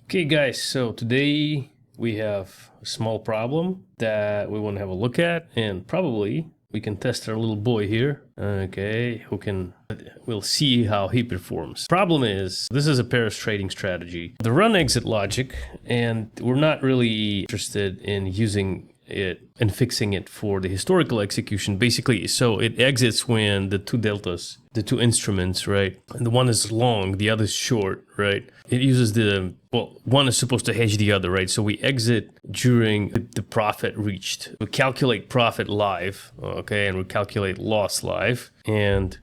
Okay guys, so today we have a small problem that we want to have a look at, and probably we can test our little boy here. Okay, we'll see how he performs. Problem is, this is a pairs trading strategy. The run exit logic, and we're not really interested in using it and fixing it for the historical execution. Basically, so it exits when the two deltas, the two instruments, right? And the one is long, the other is short, right? It uses one is supposed to hedge the other, right? So we exit during the profit reached. We calculate profit live, okay, and we calculate loss live. And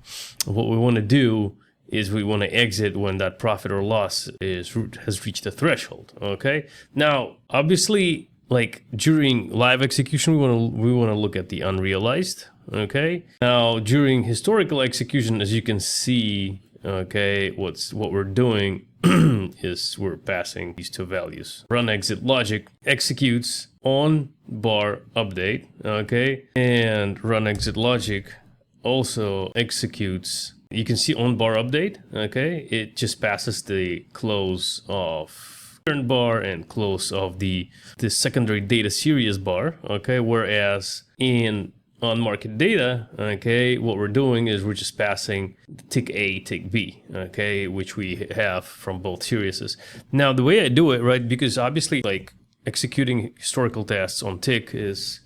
what we want to do is we want to exit when that profit or loss has reached the threshold, okay? Now, obviously, like during live execution, we want to look at the unrealized, okay? Now, during historical execution, as you can see, okay, what we're doing is we're passing these two values. Run exit logic executes OnBarUpdate, okay? And run exit logic also executes, you can see OnBarUpdate, okay? It just passes the close of current bar and close of the secondary data series bar, okay? Whereas in OnMarketData, okay, what we're doing is we're just passing tick A, tick B, okay, which we have from both series. Now, the way I do it, right, because obviously like executing historical tests on tick is,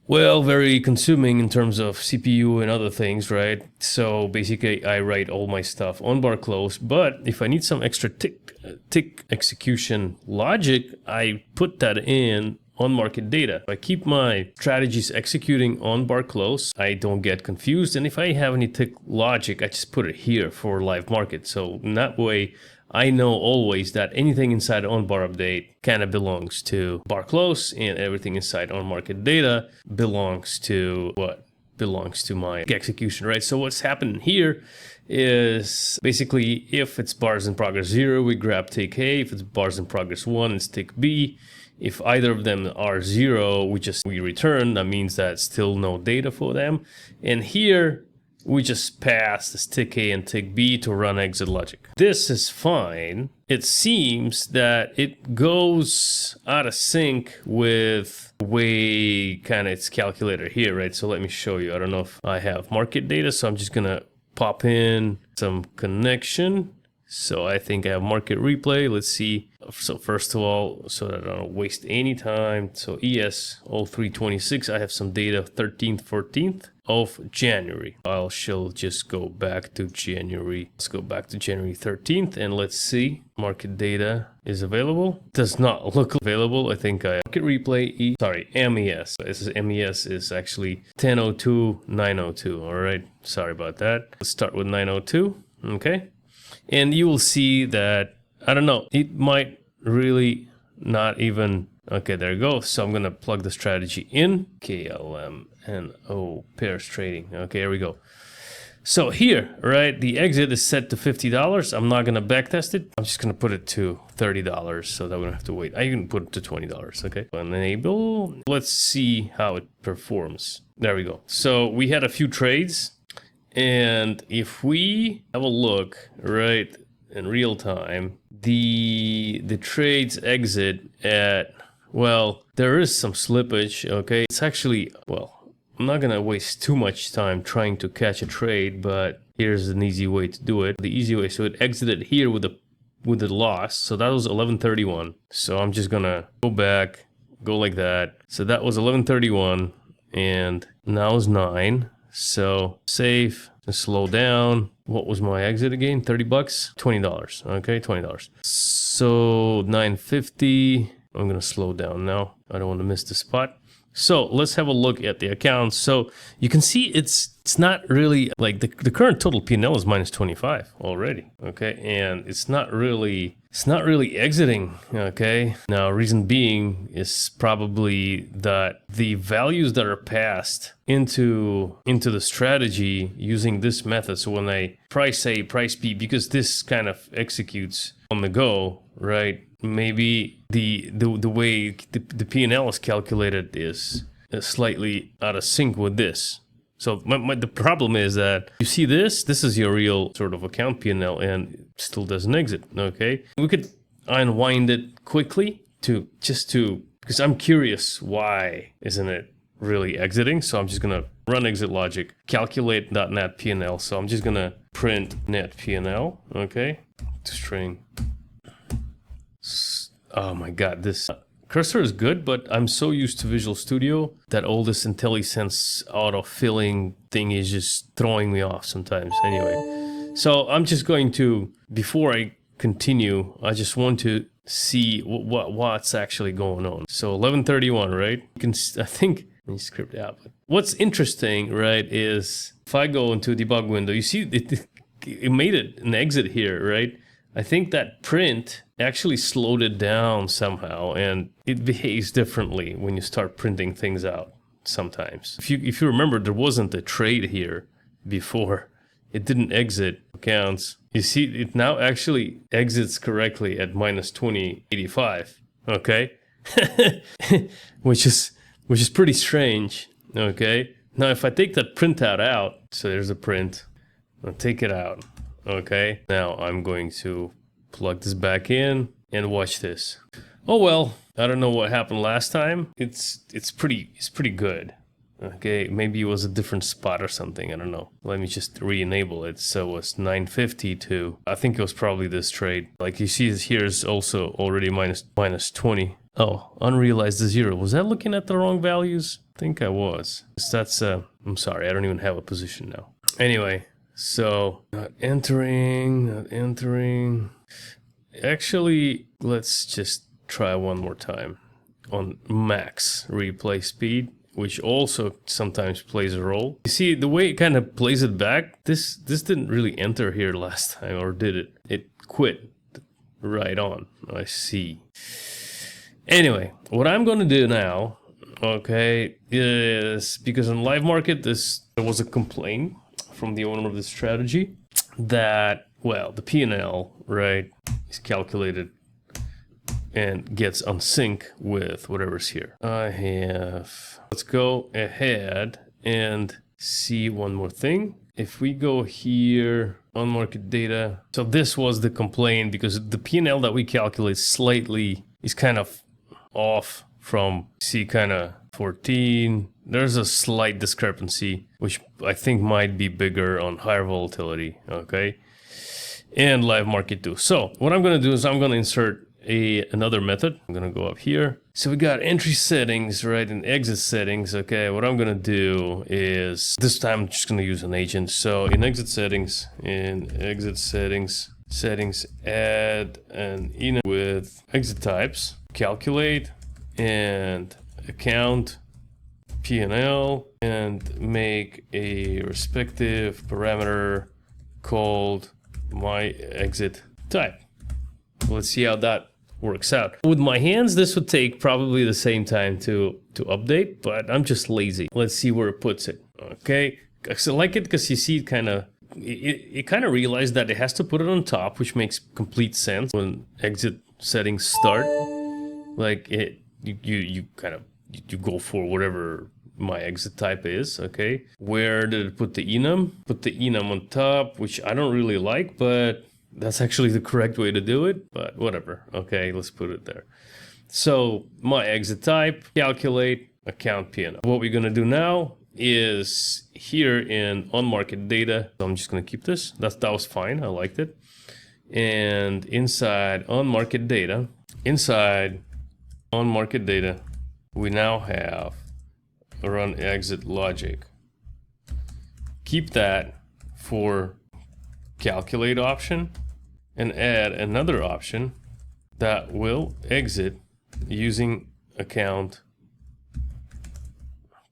well, very consuming in terms of CPU and other things, right? So basically I write all my stuff on bar close, but if I need some extra tick execution logic, I put that in OnMarketData. I keep my strategies executing on bar close. I don't get confused. And if I have any tick logic, I just put it here for live market. So in that way, I know always that anything inside OnBarUpdate kind of belongs to bar close, and everything inside OnMarketData belongs to what? Belongs to my execution, right? So what's happening here is basically if it's bars in progress 0, we grab tick A. If it's bars in progress 1, it's tick B. If either of them are 0, we return. That means that still no data for them. And here we just pass this tick A and tick B to run exit logic. This is fine. It seems that it goes out of sync with the way kind of it's calculated here, right? So let me show you. I don't know if I have market data, so I'm just gonna pop in some connection. So I think I have market replay. Let's see. So first of all, so that I don't waste any time. So ES 0326, I have some data 13th, 14th of January. Just go back to January. Let's go back to January 13th and let's see. Market data is available. Does not look available. I think I market replay, MES. This is MES is actually 1002, 902. All right. Sorry about that. Let's start with 902. Okay. And you will see that, I don't know, it might really not even, okay, there you go. So I'm going to plug the strategy in, KLMNO pairs trading. Okay, here we go. So here, right, the exit is set to $50. I'm not going to backtest it. I'm just going to put it to $30 so that we don't have to wait. I can put it to $20, okay? Enable. Let's see how it performs. There we go. So we had a few trades. And if we have a look, right, in real time, the trades exit at, well, there is some slippage, okay? It's actually, well, I'm not gonna waste too much time trying to catch a trade, but here's an easy way to do it. The easy way, so it exited here with the loss, so that was 1131. So I'm just gonna go back, go like that. So that was 1131, and now it's 9. So save and slow down. What was my exit again? 30 bucks, $20. Okay, $20. So 950. I'm gonna slow down now. I don't want to miss the spot. So let's have a look at the accounts. So you can see it's not really like the current total PnL is minus 25 already. Okay, and it's not really exiting. Okay, now reason being is probably that the values that are passed into the strategy using this method. So when I price A, price B, because this kind of executes on the go, right? Maybe the way the PnL is calculated is slightly out of sync with this. So the problem is that you see this is your real sort of account PnL and it still doesn't exit, okay? We could unwind it quickly because I'm curious why isn't it really exiting. So I'm just gonna run exit logic, calculate .net PnL. So I'm just gonna print net PnL, okay, to string. Oh my god, this cursor is good, but I'm so used to Visual Studio that all this IntelliSense auto-filling thing is just throwing me off sometimes. Anyway, so I'm just going to, before I continue, I just want to see what's actually going on. So 11:31, right? You can, I think, let me script out. What's interesting, right, is if I go into debug window, you see it made it an exit here, right? I think that print actually slowed it down somehow, and it behaves differently when you start printing things out sometimes. If you remember, there wasn't a trade here before. It didn't exit accounts. You see, it now actually exits correctly at -2085. Okay, which is pretty strange. Okay, now if I take that printout out, so there's a print. I'll take it out. Okay, now I'm going to plug this back in and watch this. Oh well, I don't know what happened last time. It's pretty good. Okay, maybe it was a different spot or something. I don't know. Let me just re-enable it. So it was 950 to, I think it was probably this trade. Like you see here is also already minus 20. Oh, unrealized is 0. Was I looking at the wrong values? I think I was. That's I'm sorry, I don't even have a position now. Anyway. So, not entering. Actually, let's just try one more time on max replay speed, which also sometimes plays a role. You see, the way it kind of plays it back, this didn't really enter here last time, or did it? It quit right on. I see. Anyway, what I'm going to do now, okay, is because on live market, there was a complaint from the owner of the strategy that, well, the PnL, right, is calculated and gets on sync with whatever's here. Let's go ahead and see one more thing. If we go here on market data, so this was the complaint because the PnL that we calculate slightly is kind of off from, see, kind of 14. There's a slight discrepancy, which I think might be bigger on higher volatility, okay? And live market too. So what I'm going to do is I'm going to insert another method. I'm going to go up here. So we got entry settings, right, and exit settings, okay? What I'm going to do is, this time I'm just going to use an agent. So in exit settings, add an enum with exit types, calculate, and account PnL, and make a respective parameter called my exit type. Let's see how that works out. With my hands, this would take probably the same time to update, but I'm just lazy. Let's see where it puts it. Okay, I like it because you see it kind of, it kind of realized that it has to put it on top, which makes complete sense when exit settings start. Like you go for whatever my exit type is, okay? Where did it put the enum? Put the enum on top, which I don't really like, but that's actually the correct way to do it, but whatever. Okay, let's put it there. So my exit type, calculate, account PnL. What we're gonna do now is here in OnMarketData, so I'm just gonna keep this. That was fine, I liked it. And inside OnMarketData, we now have run exit logic. Keep that for calculate option and add another option that will exit using account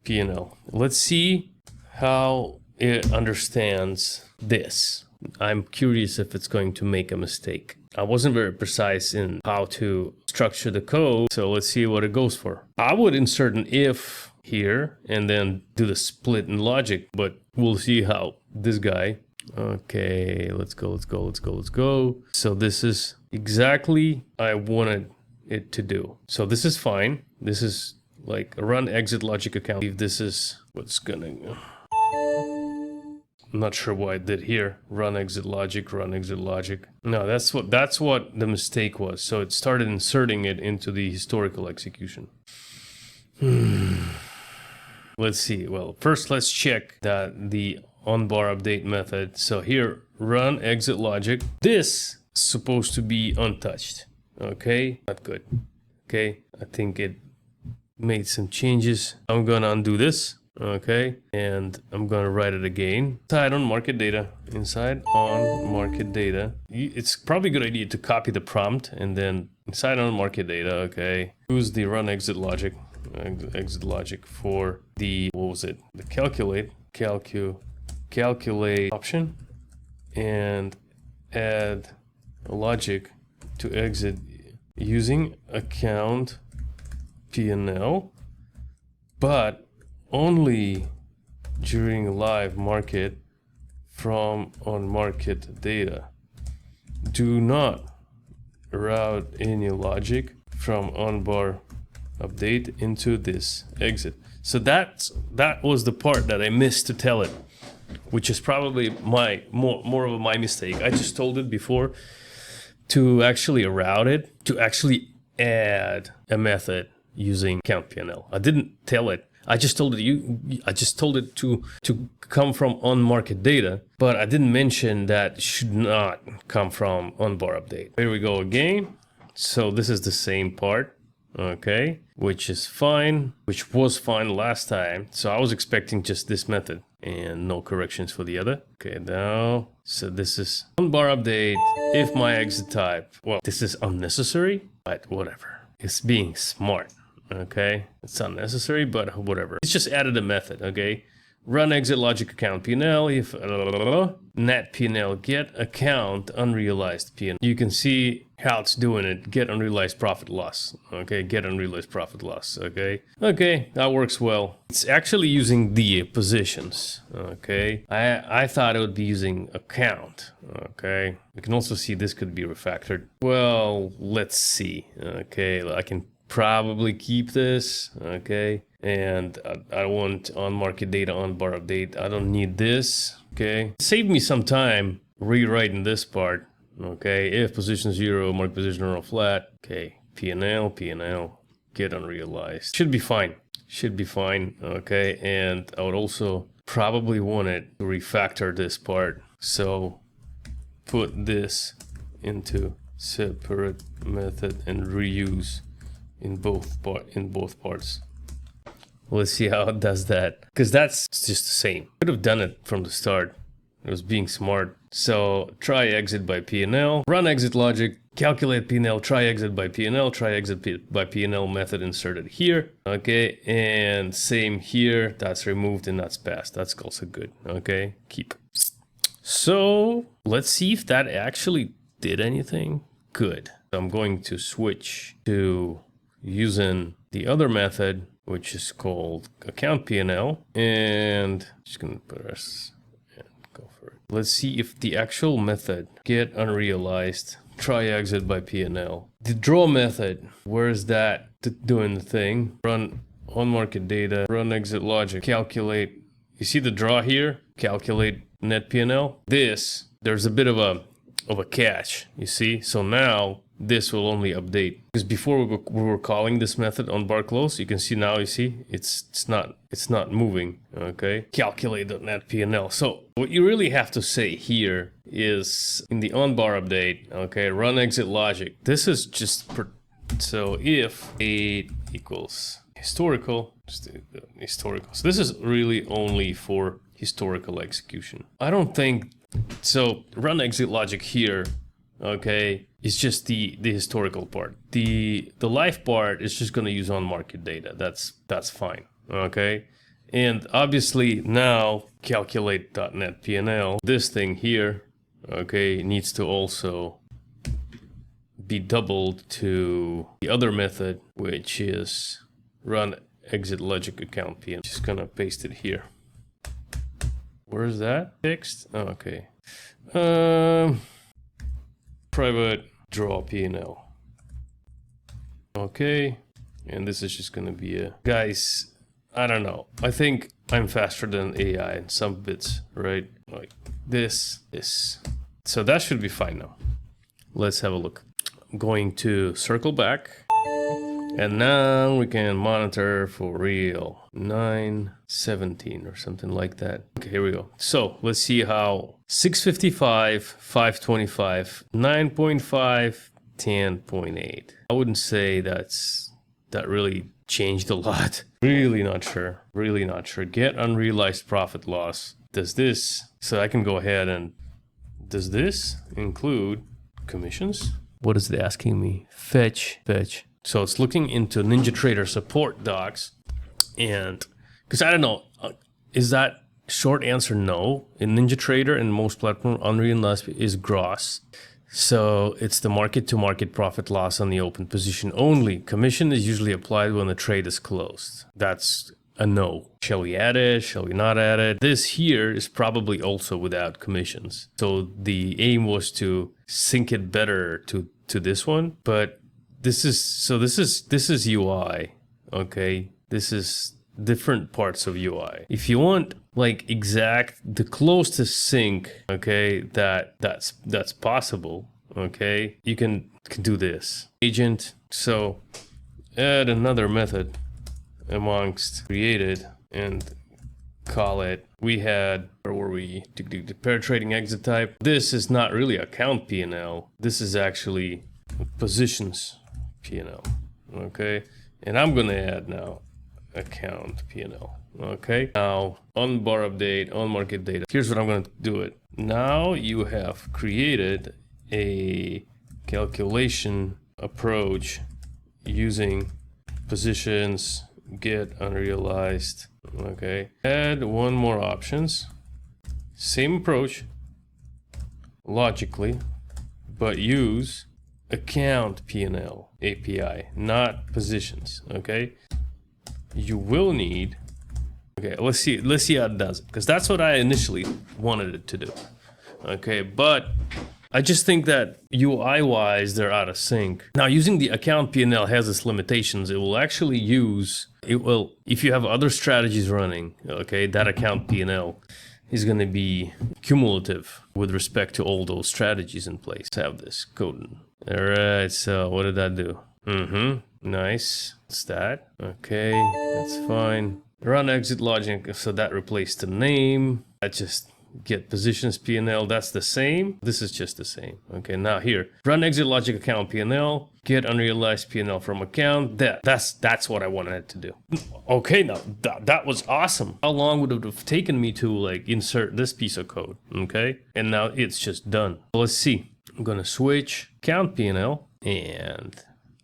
PnL. Let's see how it understands this. I'm curious if it's going to make a mistake. I wasn't very precise in how to structure the code, so let's see what it goes for. I would insert an if here and then do the split in logic, but we'll see how this guy. Okay, let's go. So this is exactly I wanted it to do. So this is fine. This is like a run exit logic account. If this is what's gonna not sure what I did here. Run exit logic, run exit logic. No, that's what the mistake was. So it started inserting it into the historical execution. Let's see. Well, first let's check that the OnBarUpdate method. So here, run exit logic. This is supposed to be untouched. Okay, not good. Okay, I think it made some changes. I'm gonna undo this. Okay, and I'm gonna write it again. Inside OnMarketData, inside OnMarketData. It's probably a good idea to copy the prompt and then inside OnMarketData, okay, use the run exit logic for the, what was it? The calculate option, and add a logic to exit using account PnL, but only during live market from OnMarketData. Do not route any logic from OnBarUpdate into this exit. So that was the part that I missed to tell it, which is probably more of my mistake. I just told it before to actually route it, to actually add a method using count PnL. I didn't tell it. I just told it to come from OnMarketData, but I didn't mention that it should not come from OnBarUpdate. Here we go again. So this is the same part, okay, which is fine, which was fine last time. So I was expecting just this method and no corrections for the other. Okay, now, so this is OnBarUpdate if my exit type. Well, this is unnecessary, but whatever. It's being smart. Okay, it's unnecessary, but whatever. It's just added a method, okay? Run exit logic account PnL if net PnL get account unrealized PnL. You can see how it's doing it. Get unrealized profit loss. Okay, get unrealized profit loss. Okay, okay, that works well. It's actually using the positions. Okay, I thought it would be using account. Okay, we can also see this could be refactored. Well, let's see. Okay, I can probably keep this, okay, and I want OnMarketData, OnBarUpdate. I don't need this, okay. Save me some time rewriting this part, okay. If position 0, mark position 0 flat, okay. PnL, get unrealized. Should be fine, okay. And I would also probably want it to refactor this part, so put this into separate method and reuse in both parts. Let's see how it does that, because that's just the same. Could have done it from the start. It was being smart. So try exit by PnL, run exit logic, calculate PnL, try exit by PnL, try exit by PnL method inserted here. Okay, and same here. That's removed and that's passed. That's also good. Okay, keep. So let's see if that actually did anything. Good. I'm going to switch to using the other method, which is called account PnL, and just gonna press and go for it. Let's see if the actual method get unrealized, try exit by PnL. The draw method, where's that doing the thing? Run OnMarketData, run exit logic, calculate. You see the draw here? Calculate net PnL. There's a bit of a catch, you see? So now this will only update, because before we were calling this method on bar close. You can see now, you see it's not moving. Okay, calculate net PnL. So what you really have to say here is in the OnBarUpdate, okay, run exit logic. This is just so if 8 equals historical, just historical. So this is really only for historical execution. I don't think so. Run exit logic here, okay, it's just the historical part. The live part is just going to use OnMarketData. That's fine, okay. And obviously now calculate.net PnL. This thing here, okay, needs to also be doubled to the other method, which is run exit logic account PnL. Just gonna paste it here. Where is that fixed? Oh, okay. Private draw PnL. Okay, and this is just gonna be a, guys, I don't know. I think I'm faster than AI in some bits, right? Like this. So that should be fine now. Let's have a look. I'm going to circle back. And now we can monitor for real. 917 or something like that. Okay, here we go. So let's see how 655, 525, 9.5, 10.8. I wouldn't say that really changed a lot. Really not sure. Really not sure. Get unrealized profit loss. Does this, so I can go ahead and, does this include commissions? What is it asking me? Fetch. So it's looking into NinjaTrader support docs, and because I don't know, is that short answer no? In NinjaTrader and most platforms, Unrealized is gross. So it's the market-to-market profit loss on the open position only. Commission is usually applied when the trade is closed. That's a no. Shall we add it? Shall we not add it? This here is probably also without commissions. So the aim was to sync it better to this one, but this is UI, okay? This is different parts of UI. If you want like the closest sync, okay, that's possible, okay? You can do this. Agent, so add another method amongst created and call it, we had, where were we? The pair trading exit type. This is not really account PnL. This is actually positions PnL, okay? And I'm gonna add now account PnL, okay? Now OnBarUpdate, OnMarketData. Here's what I'm gonna do it. Now you have created a calculation approach using positions, get unrealized, okay? Add one more options, same approach, logically, but use account PnL API, not positions, okay? You will need, okay, let's see how it does it, because that's what I initially wanted it to do, okay? But I just think that UI wise they're out of sync. Now using the account PnL has its limitations. It will actually if you have other strategies running, okay, that account PnL is going to be cumulative with respect to all those strategies in place. Let's have this code. All right, so what did that do? Nice. What's that? Okay, that's fine. Run exit logic, so that replaced the name. I just get positions PnL, that's the same. This is just the same. Okay, now here, run exit logic account PnL, get unrealized PnL from account. That's what I wanted it to do. Okay, now that was awesome. How long would it have taken me to like insert this piece of code? Okay, and now it's just done. Let's see. I'm gonna switch account PnL and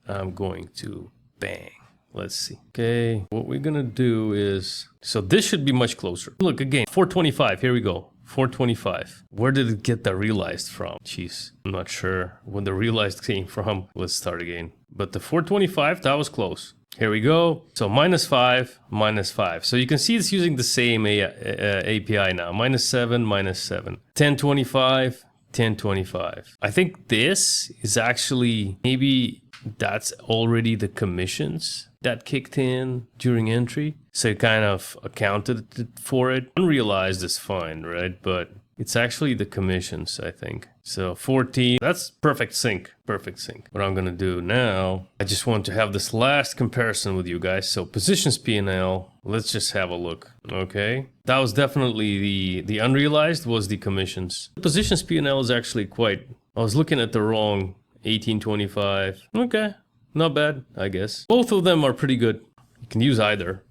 I'm going to bang. Let's see. Okay, what we're gonna do is, so this should be much closer. Look again, 425, here we go. 425. Where did it get the realized from? Jeez, I'm not sure when the realized came from. Let's start again. But the 425, that was close. Here we go. So -5, -5. So you can see it's using the same API now. -7, -7. 1025, 1025. I think this is actually, maybe that's already the commissions that kicked in during entry. So it kind of accounted for it. Unrealized is fine, right? But it's actually the commissions, I think. So 14, that's perfect sync, perfect sync. What I'm gonna do now, I just want to have this last comparison with you guys. So positions PnL, let's just have a look, okay? That was definitely the unrealized was the commissions. Positions PnL is actually quite, I was looking at the wrong 1825. Okay, not bad, I guess. Both of them are pretty good. You can use either.